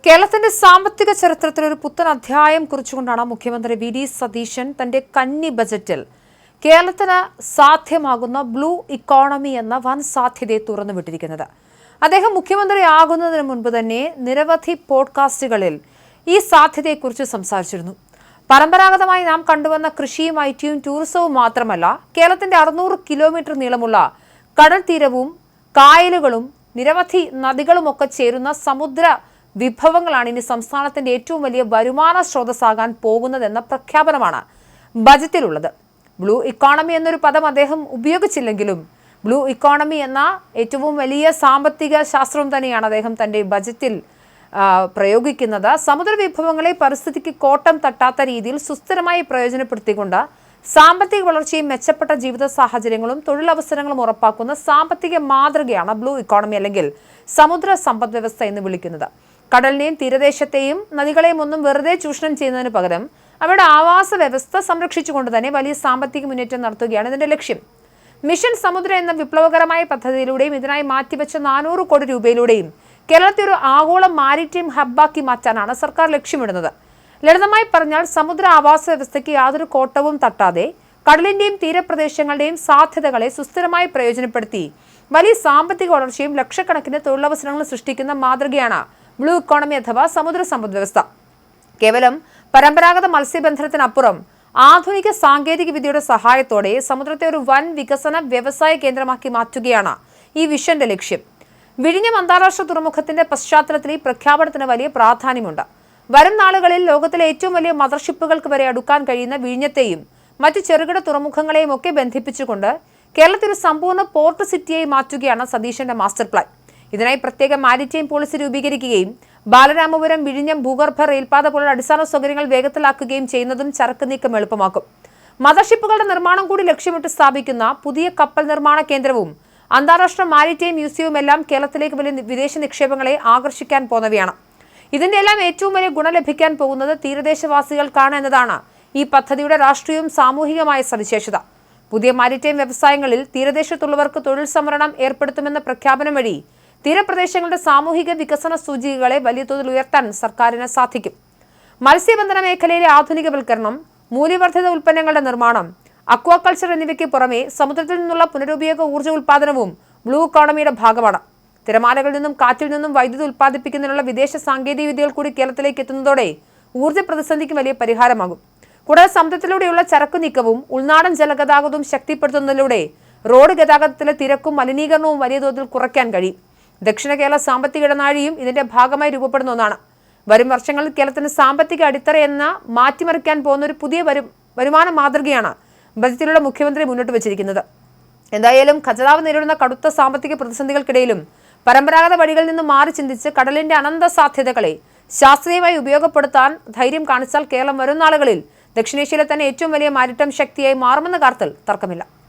കേരളത്തിന്റെ സാമ്പത്തിക ചരിത്രത്തിൽ ഒരു പുത്തൻ അധ്യായം കുറിച്ചുകൊണ്ടാണ് മുഖ്യമന്ത്രി വി ഡി സതീശൻ തന്റെ കന്നി ബജറ്റിൽ കേരളത്തിന് സാധ്യമാകുന്ന ബ്ലൂ ഇക്കോണമി എന്ന വൻ സാധ്യതയെ തുറന്നുവിട്ടിരിക്കുന്നത്. അദ്ദേഹം മുഖ്യമന്ത്രിയാകുന്നതിന് മുൻപ് തന്നെ നിരവധി പോഡ്കാസ്റ്റുകളിൽ ഈ സാധ്യതയെക്കുറിച്ച് സംസാരിച്ചിരുന്നു. പരമ്പരാഗതമായി നാം കണ്ടുവന്ന കൃഷിയും ഐടിയും ടൂറിസവും മാത്രമല്ല, കേരളത്തിന്റെ 600 കിലോമീറ്റർ നീളമുള്ള കടൽ തീരവും കായലുകളും നിരവധി നദികളുമൊക്കെ ചേരുന്ന സമുദ്ര വിഭവങ്ങളാണ് ഇനി സംസ്ഥാനത്തിന്റെ ഏറ്റവും വലിയ വരുമാന സ്രോതസ്സാകാൻ പോകുന്നതെന്ന പ്രഖ്യാപനമാണ് ബജറ്റിലുള്ളത്. ബ്ലൂ ഇക്കോണമി എന്നൊരു പദം അദ്ദേഹം ഉപയോഗിച്ചില്ലെങ്കിലും ബ്ലൂ ഇക്കോണമി എന്ന ഏറ്റവും വലിയ സാമ്പത്തിക ശാസ്ത്രം തന്നെയാണ് അദ്ദേഹം തന്റെ ബജറ്റിൽ പ്രയോഗിക്കുന്നത്. സമുദ്ര വിഭവങ്ങളെ പരിസ്ഥിതിക്ക് കോട്ടം തട്ടാത്ത രീതിയിൽ സുസ്ഥിരമായി പ്രയോജനപ്പെടുത്തിക്കൊണ്ട് സാമ്പത്തിക വളർച്ചയും മെച്ചപ്പെട്ട ജീവിത സാഹചര്യങ്ങളും തൊഴിലവസരങ്ങളും ഉറപ്പാക്കുന്ന സാമ്പത്തിക മാതൃകയാണ് ബ്ലൂ ഇക്കോണമി അല്ലെങ്കിൽ സമുദ്ര സമ്പദ് വ്യവസ്ഥ എന്ന് വിളിക്കുന്നത്. കടലിനെയും തീരദേശത്തെയും നദികളെയും ഒന്നും വെറുതെ ചൂഷണം ചെയ്യുന്നതിന് പകരം അവരുടെ ആവാസ വ്യവസ്ഥ സംരക്ഷിച്ചുകൊണ്ട് തന്നെ വലിയ സാമ്പത്തിക മുന്നേറ്റം നടത്തുകയാണ് ഇതിന്റെ ലക്ഷ്യം. മിഷൻ സമുദ്ര എന്ന വിപ്ലവകരമായ പദ്ധതിയിലൂടെയും ഇതിനായി മാറ്റിവെച്ച 400 കോടി രൂപയിലൂടെയും കേരളത്തെ ഒരു ആഗോള മാരിടൈം ഹബ്ബാക്കി മാറ്റാനാണ് സർക്കാർ ലക്ഷ്യമിടുന്നത്. ലളിതമായി പറഞ്ഞാൽ സമുദ്ര ആവാസ വ്യവസ്ഥയ്ക്ക് യാതൊരു കോട്ടവും തട്ടാതെ കടലിന്റെയും തീരപ്രദേശങ്ങളുടെയും സാധ്യതകളെ സുസ്ഥിരമായി പ്രയോജനപ്പെടുത്തി വലിയ സാമ്പത്തിക വളർച്ചയും ലക്ഷക്കണക്കിന് തൊഴിലവസരങ്ങളും സൃഷ്ടിക്കുന്ന മാതൃകയാണ് ബ്ലൂ ഇക്കോണമി അഥവാ സമുദ്ര സമ്പദ് വ്യവസ്ഥ. കേവലം പരമ്പരാഗത മത്സ്യബന്ധനത്തിനപ്പുറം ആധുനിക സാങ്കേതിക വിദ്യയുടെ സഹായത്തോടെ സമുദ്രത്തെ ഒരു വൻ വികസന വ്യവസായ കേന്ദ്രമാക്കി മാറ്റുകയാണ് ഈ വിഷന്റെ ലക്ഷ്യം. വിഴിഞ്ഞം അന്താരാഷ്ട്ര തുറമുഖത്തിന്റെ പശ്ചാത്തലത്തിൽ ഈ പ്രഖ്യാപനത്തിന് വലിയ പ്രാധാന്യമുണ്ട്. വരും നാളുകളിൽ ലോകത്തിലെ ഏറ്റവും വലിയ മദർഷിപ്പുകൾക്ക് വരെ അടുക്കാൻ കഴിയുന്ന വിഴിഞ്ഞത്തെയും മറ്റ് ചെറുകിട തുറമുഖങ്ങളെയും ഒക്കെ ബന്ധിപ്പിച്ചുകൊണ്ട് കേരളത്തിൽ ഒരു സമ്പൂർണ്ണ പോർട്ട് സിറ്റിയായി മാറ്റുകയാണ് സതീശന്റെ മാസ്റ്റർ പ്ലാൻ. ഇതിനായി പ്രത്യേക മാരിടൈം പോളിസി രൂപീകരിക്കുകയും ബാലരാമപുരം വിഴിഞ്ഞം ഭൂഗർഭ റെയിൽപാത പോലുള്ള അടിസ്ഥാന സൗകര്യങ്ങൾ വേഗത്തിലാക്കുകയും ചെയ്യുന്നതും ചരക്ക് നീക്കം എളുപ്പമാക്കും. മദർഷിപ്പുകളുടെ നിർമ്മാണം കൂടി ലക്ഷ്യമിട്ട് സ്ഥാപിക്കുന്ന പുതിയ കപ്പൽ നിർമ്മാണ കേന്ദ്രവും അന്താരാഷ്ട്ര മാരിടൈം മ്യൂസിയവും എല്ലാം കേരളത്തിലേക്ക് വലിയ വിദേശ നിക്ഷേപങ്ങളെ ആകർഷിക്കാൻ പോന്നവയാണ്. ഇതിന്റെ എല്ലാം ഏറ്റവും വലിയ ഗുണം ലഭിക്കാൻ പോകുന്നത് തീരദേശവാസികൾക്കാണ് എന്നതാണ് ഈ പദ്ധതിയുടെ രാഷ്ട്രീയവും സാമൂഹികമായ സവിശേഷത. പുതിയ മാരിടൈം വ്യവസായങ്ങളിൽ തീരദേശത്തുള്ളവർക്ക് തൊഴിൽ സംവരണം ഏർപ്പെടുത്തുമെന്ന പ്രഖ്യാപനം വഴി തീരപ്രദേശങ്ങളുടെ സാമൂഹിക വികസന സൂചികകളെ വലിയ തോതിൽ ഉയർത്താൻ സർക്കാരിന് സാധിക്കും. മത്സ്യബന്ധന മേഖലയിലെ ആധുനികവൽക്കരണം, മൂല്യവർദ്ധിത ഉൽപ്പന്നങ്ങളുടെ നിർമ്മാണം, അക്വാകൾച്ചർ എന്നിവയ്ക്ക് പുറമെ സമുദ്രത്തിൽ നിന്നുള്ള പുനരുപയോഗ ഊർജ്ജ ഉൽപ്പാദനവും ബ്ലൂ ഇക്കോണമിയുടെ ഭാഗമാണ്. തിരമാലകളിൽ നിന്നും കാറ്റിൽ നിന്നും വൈദ്യുതി ഉൽപ്പാദിപ്പിക്കുന്നതിനുള്ള വിദേശ സാങ്കേതിക വിദ്യകൾ കൂടി കേരളത്തിലേക്ക് എത്തുന്നതോടെ ഊർജ്ജ പ്രതിസന്ധിക്ക് വലിയ പരിഹാരമാകും. കൂടാതെ സമുദ്രത്തിലൂടെയുള്ള ചരക്കു നീക്കവും ഉൾനാടൻ ജലഗതാഗതവും ശക്തിപ്പെടുത്തുന്നതിലൂടെ റോഡ് ഗതാഗതത്തിലെ തിരക്കും മലിനീകരണവും വലിയ തോതിൽ കുറയ്ക്കാൻ കഴിയും. ദക്ഷിണ കേരള സാമ്പത്തിക ഇടനാഴിയും ഇതിന്റെ ഭാഗമായി രൂപപ്പെടുന്ന ഒന്നാണ്. വരും വർഷങ്ങളിൽ കേരളത്തിന് സാമ്പത്തിക അടിത്തറ എന്ന മാറ്റിമറിക്കാൻ പോകുന്ന ഒരു പുതിയ വരുമാന മാതൃകയാണ് ബജറ്റിലൂടെ മുഖ്യമന്ത്രി മുന്നോട്ട് വെച്ചിരിക്കുന്നത്. എന്തായാലും ഖജനാവ് നേരിടുന്ന കടുത്ത സാമ്പത്തിക പ്രതിസന്ധികൾക്കിടയിലും പരമ്പരാഗത വഴികളിൽ നിന്ന് മാറി ചിന്തിച്ച് കടലിന്റെ അനന്ത സാധ്യതകളെ ശാസ്ത്രീയമായി ഉപയോഗപ്പെടുത്താൻ ധൈര്യം കാണിച്ചാൽ കേരളം വരും നാളുകളിൽ ദക്ഷിണേഷ്യയിലെ തന്നെ ഏറ്റവും വലിയ മാരിടൈം ശക്തിയായി മാറുമെന്ന കാര്യത്തിൽ തർക്കമില്ല.